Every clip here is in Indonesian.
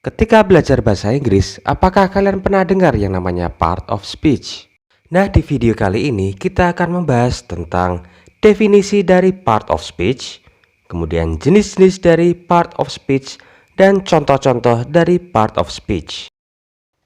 Ketika belajar bahasa Inggris, apakah kalian pernah dengar yang namanya part of speech? Nah, di video kali ini kita akan membahas tentang definisi dari part of speech, kemudian jenis-jenis dari part of speech, dan contoh-contoh dari part of speech.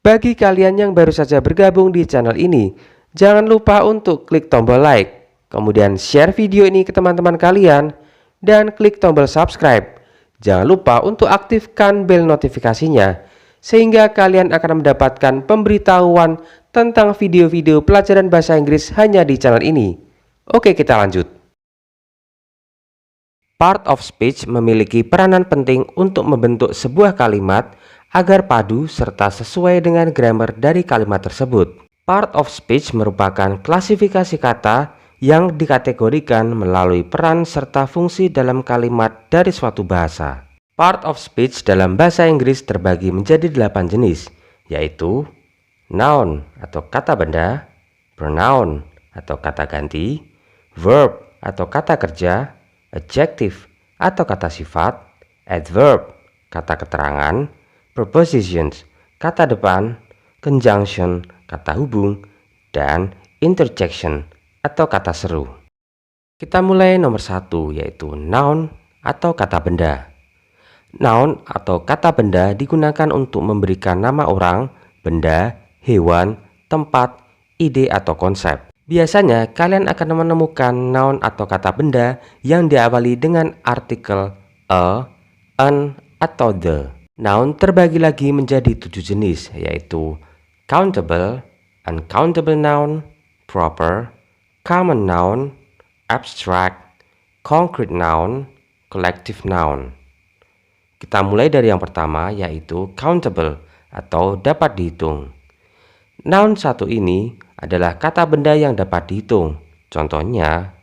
Bagi kalian yang baru saja bergabung di channel ini, jangan lupa untuk klik tombol like, kemudian share video ini ke teman-teman kalian, dan klik tombol subscribe. Jangan lupa untuk aktifkan bel notifikasinya, sehingga kalian akan mendapatkan pemberitahuan tentang video-video pelajaran bahasa Inggris hanya di channel ini. Oke, kita lanjut. Part of speech memiliki peranan penting untuk membentuk sebuah kalimat agar padu serta sesuai dengan grammar dari kalimat tersebut. Part of speech merupakan klasifikasi kata yang dikategorikan melalui peran serta fungsi dalam kalimat dari suatu bahasa. Part of speech dalam bahasa Inggris terbagi menjadi 8 jenis, yaitu noun atau kata benda, pronoun atau kata ganti, verb atau kata kerja, adjective atau kata sifat, adverb kata keterangan, prepositions kata depan, conjunction kata hubung, dan interjection atau kata seru. Kita mulai nomor 1, yaitu noun atau kata benda. Noun atau kata benda digunakan untuk memberikan nama orang, benda, hewan, tempat, ide atau konsep. Biasanya kalian akan menemukan noun atau kata benda yang diawali dengan artikel a, an, atau the. Noun terbagi lagi menjadi 7 jenis, yaitu countable, uncountable noun, proper, common noun, abstract, concrete noun, collective noun. Kita mulai dari yang pertama, yaitu countable atau dapat dihitung. Noun satu ini adalah kata benda yang dapat dihitung. Contohnya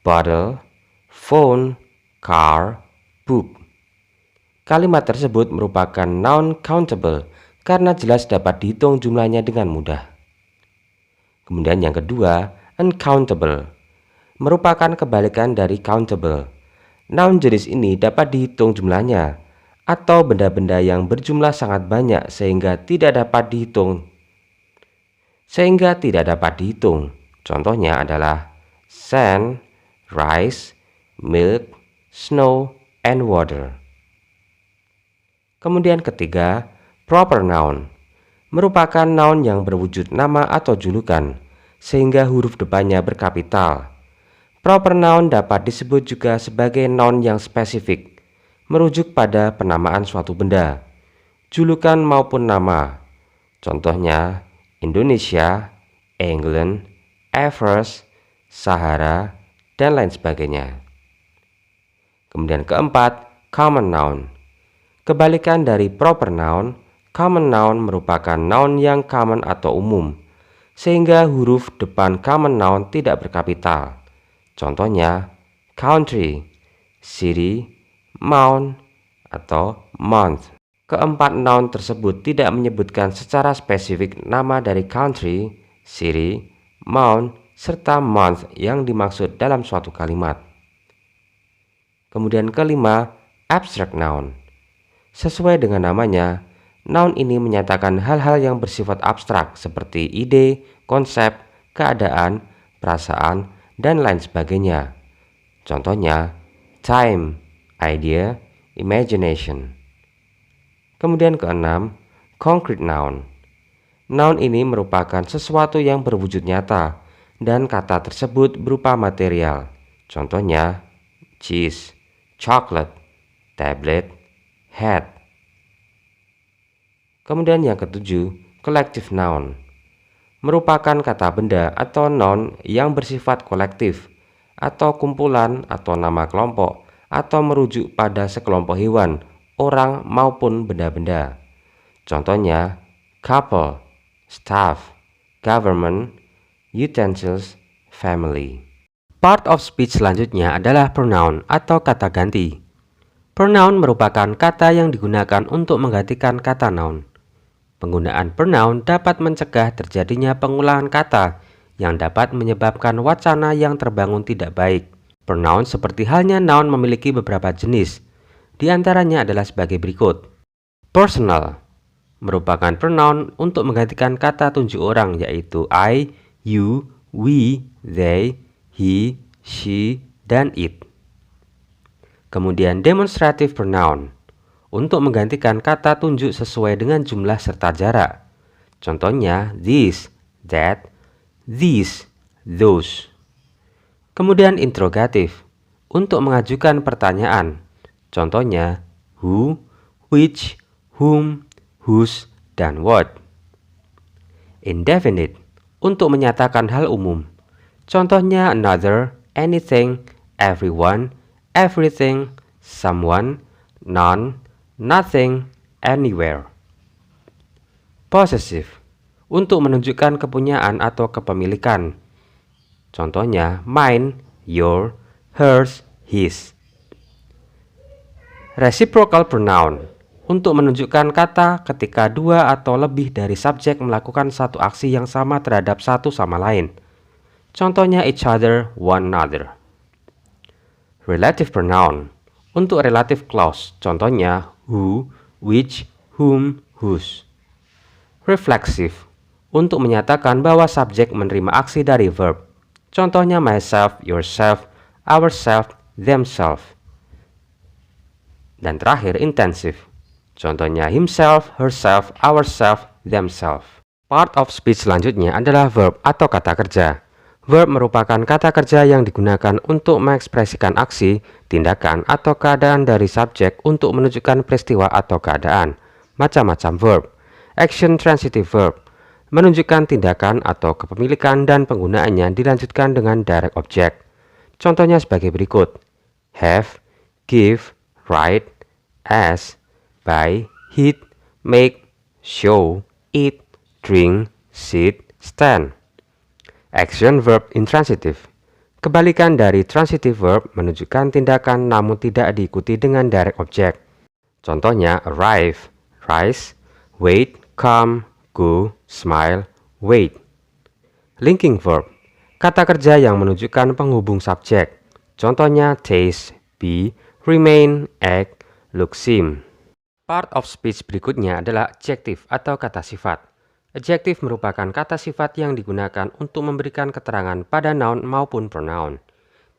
bottle, phone, car, book. Kalimat tersebut merupakan noun countable karena jelas dapat dihitung jumlahnya dengan mudah. Kemudian yang kedua, uncountable, merupakan kebalikan dari countable. Noun jenis ini dapat dihitung jumlahnya, atau benda-benda yang berjumlah sangat banyak sehingga tidak dapat dihitung. Contohnya adalah sand, rice, milk, snow, and water. Kemudian ketiga, proper noun, merupakan noun yang berwujud nama atau julukan, sehingga huruf depannya berkapital. Proper noun dapat disebut juga sebagai noun yang spesifik, merujuk pada penamaan suatu benda, julukan maupun nama. Contohnya Indonesia, England, Everest, Sahara, dan lain sebagainya. Kemudian keempat, common noun. Kebalikan dari proper noun, common noun merupakan noun yang common atau umum, sehingga huruf depan common noun tidak berkapital. Contohnya country, city, mount, atau month. Keempat noun tersebut tidak menyebutkan secara spesifik nama dari country, city, mount, serta month yang dimaksud dalam suatu kalimat. Kemudian kelima, abstract noun. Sesuai dengan namanya, noun ini menyatakan hal-hal yang bersifat abstrak seperti ide, konsep, keadaan, perasaan, dan lain sebagainya. Contohnya time, idea, imagination. Kemudian keenam, concrete noun. Noun ini merupakan sesuatu yang berwujud nyata dan kata tersebut berupa material. Contohnya cheese, chocolate, tablet, hat. Kemudian yang ketujuh, collective noun, merupakan kata benda atau noun yang bersifat kolektif atau kumpulan atau nama kelompok, atau merujuk pada sekelompok hewan, orang maupun benda-benda. Contohnya couple, staff, government, utensils, family. Part of speech selanjutnya adalah pronoun atau kata ganti. Pronoun merupakan kata yang digunakan untuk menggantikan kata noun. Penggunaan pronoun dapat mencegah terjadinya pengulangan kata yang dapat menyebabkan wacana yang terbangun tidak baik. Pronoun seperti halnya noun memiliki beberapa jenis. Di antaranya adalah sebagai berikut. Personal merupakan pronoun untuk menggantikan kata tunjuk orang, yaitu I, you, we, they, he, she, dan it. Kemudian demonstrative pronoun untuk menggantikan kata tunjuk sesuai dengan jumlah serta jarak. Contohnya this, that, these, those. Kemudian interrogative untuk mengajukan pertanyaan. Contohnya who, which, whom, whose, dan what. Indefinite untuk menyatakan hal umum. Contohnya another, anything, everyone, everything, someone, none, nothing, anywhere. Possessive untuk menunjukkan kepunyaan atau kepemilikan. Contohnya mine, your, hers, his. Reciprocal pronoun untuk menunjukkan kata ketika dua atau lebih dari subjek melakukan satu aksi yang sama terhadap satu sama lain. Contohnya each other, one another. Relative pronoun untuk relative clause. Contohnya who, which, whom, whose. Reflexive untuk menyatakan bahwa subjek menerima aksi dari verb. Contohnya myself, yourself, ourself, themselves. Dan terakhir intensive. Contohnya himself, herself, ourself, themselves. Part of speech selanjutnya adalah verb atau kata kerja. Verb merupakan kata kerja yang digunakan untuk mengekspresikan aksi, tindakan, atau keadaan dari subjek untuk menunjukkan peristiwa atau keadaan. Macam-macam verb. Action transitive verb menunjukkan tindakan atau kepemilikan dan penggunaannya dilanjutkan dengan direct object. Contohnya sebagai berikut. Have, give, write, ask, buy, hit, make, show, eat, drink, sit, stand. Action verb intransitive. Kebalikan dari transitive verb menunjukkan tindakan namun tidak diikuti dengan direct object. Contohnya arrive, rise, wait, come, go, smile, wait. Linking verb. Kata kerja yang menunjukkan penghubung subjek. Contohnya taste, be, remain, act, look, seem. Part of speech berikutnya adalah adjective atau kata sifat. Adjective merupakan kata sifat yang digunakan untuk memberikan keterangan pada noun maupun pronoun.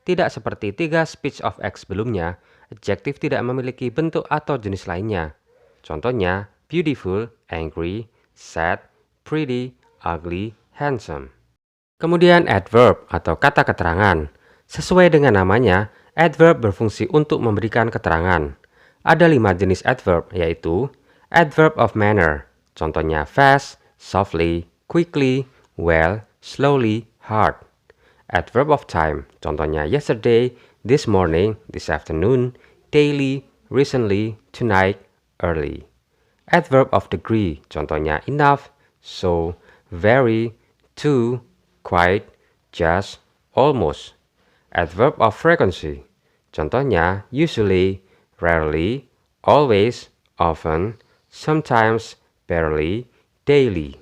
Tidak seperti tiga speech of X sebelumnya, adjective tidak memiliki bentuk atau jenis lainnya. Contohnya beautiful, angry, sad, pretty, ugly, handsome. Kemudian adverb atau kata keterangan. Sesuai dengan namanya, adverb berfungsi untuk memberikan keterangan. Ada 5 jenis adverb, yaitu adverb of manner, contohnya fast, softly, quickly, well, slowly, hard. Adverb of time, contohnya yesterday, this morning, this afternoon, daily, recently, tonight, early. Adverb of degree, contohnya enough, so, very, too, quite, just, almost. Adverb of frequency, contohnya usually, rarely, always, often, sometimes, barely, daily.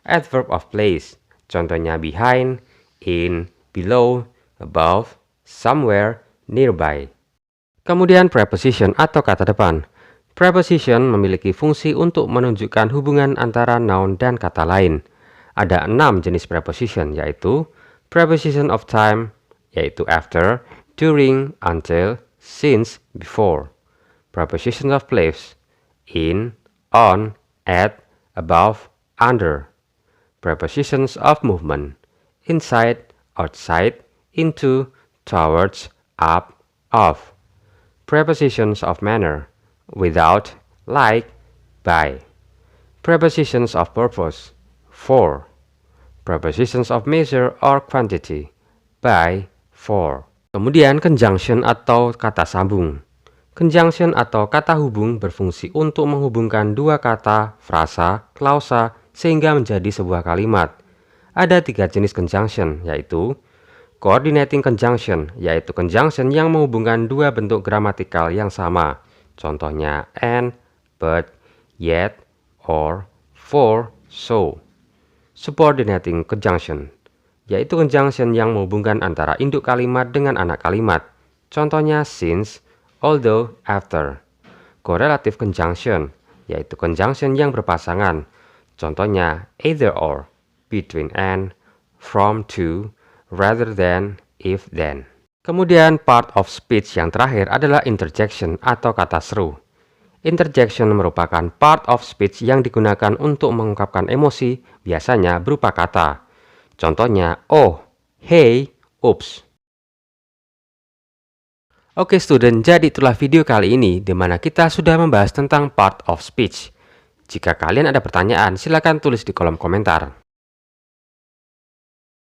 Adverb of place, contohnya behind, in, below, above, somewhere, nearby. Kemudian preposition atau kata depan. Preposition memiliki fungsi untuk menunjukkan hubungan antara noun dan kata lain. Ada 6 jenis preposition, yaitu preposition of time, yaitu after, during, until, since, before. Preposition of place, in, on, at, above, under. Prepositions of movement, inside, outside, into, towards, up, off. Prepositions of manner, without, like, by. Prepositions of purpose, for. Prepositions of measure or quantity, by, for. Kemudian conjunction atau kata sambung. Conjunction atau kata hubung berfungsi untuk menghubungkan dua kata, frasa, klausa, sehingga menjadi sebuah kalimat. Ada 3 jenis conjunction, yaitu coordinating conjunction, yaitu conjunction yang menghubungkan dua bentuk gramatikal yang sama. Contohnya and, but, yet, or, for, so. Subordinating conjunction, yaitu conjunction yang menghubungkan antara induk kalimat dengan anak kalimat. Contohnya since, although, after. Correlative conjunction, yaitu conjunction yang berpasangan. Contohnya either or, between and, from to, rather than, if then. Kemudian part of speech yang terakhir adalah interjection atau kata seru. Interjection merupakan part of speech yang digunakan untuk mengungkapkan emosi, biasanya berupa kata. Contohnya, oh, hey, oops. Oke student, jadi itulah video kali ini di mana kita sudah membahas tentang part of speech. Jika kalian ada pertanyaan, silakan tulis di kolom komentar.